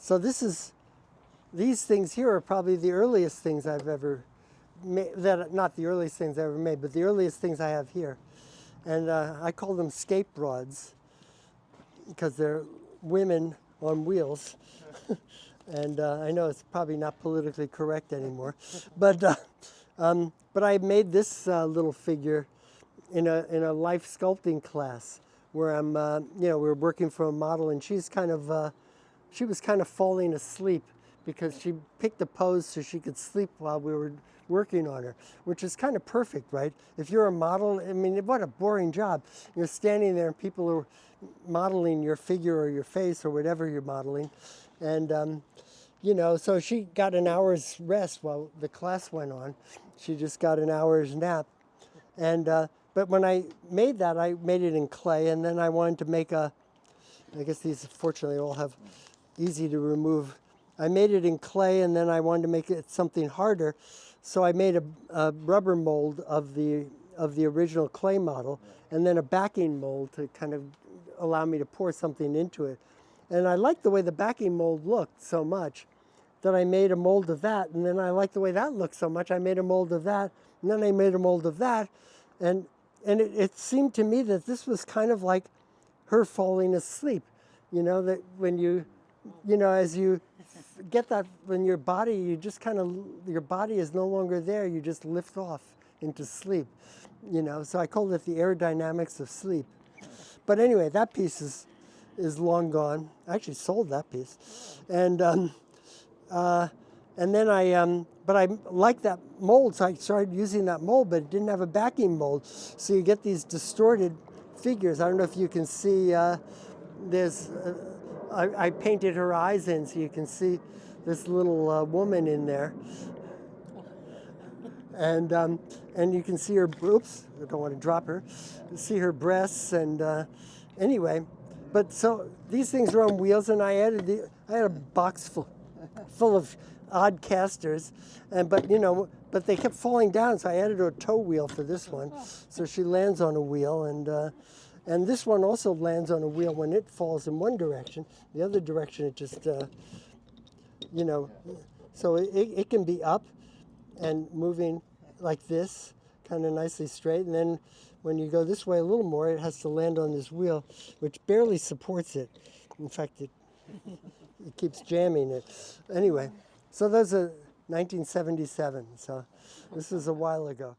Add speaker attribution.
Speaker 1: So these things here are probably the earliest things I've ever made, not the earliest things I ever made, but the earliest things I have here. And I call them scape rods because they're women on wheels. And I know it's probably not politically correct anymore, but I made this little figure in a life sculpting class where I'm, we're working for a model, and she was kind of falling asleep because she picked a pose so she could sleep while we were working on her, which is kind of perfect, right? If you're a model, I mean, what a boring job. You're standing there and people are modeling your figure or your face or whatever you're modeling. And, so she got an hour's rest while the class went on. She just got an hour's nap. And, but when I made that, I made it in clay, and then I wanted to make I guess these fortunately all have easy to remove. I made it in clay, and then I wanted to make it something harder. So I made a rubber mold of the original clay model, and then a backing mold to kind of allow me to pour something into it. And I liked the way the backing mold looked so much that I made a mold of that. And then I liked the way that looked so much, I made a mold of that. And then I made a mold of that. And it seemed to me that this was kind of like her falling asleep. That when as you get that, when your body, your body is no longer there, you just lift off into sleep. So I called it the Aerodynamics of Sleep. But anyway, that piece is long gone. I actually sold that piece. And then but I liked that mold, so I started using that mold, but it didn't have a backing mold. So you get these distorted figures. I don't know if you can see, I painted her eyes in, so you can see this little woman in there. And you can see her, oops, I don't want to drop her, see her breasts, and anyway. But so these things are on wheels, and I had a box full of odd casters, but they kept falling down, so I added a tow wheel for this one. So she lands on a wheel, and this one also lands on a wheel when it falls in one direction. The other direction, it just, so it can be up and moving like this, kind of nicely straight, and then when you go this way a little more, it has to land on this wheel, which barely supports it. In fact, it keeps jamming it. Anyway, so those are 1977, so this is a while ago.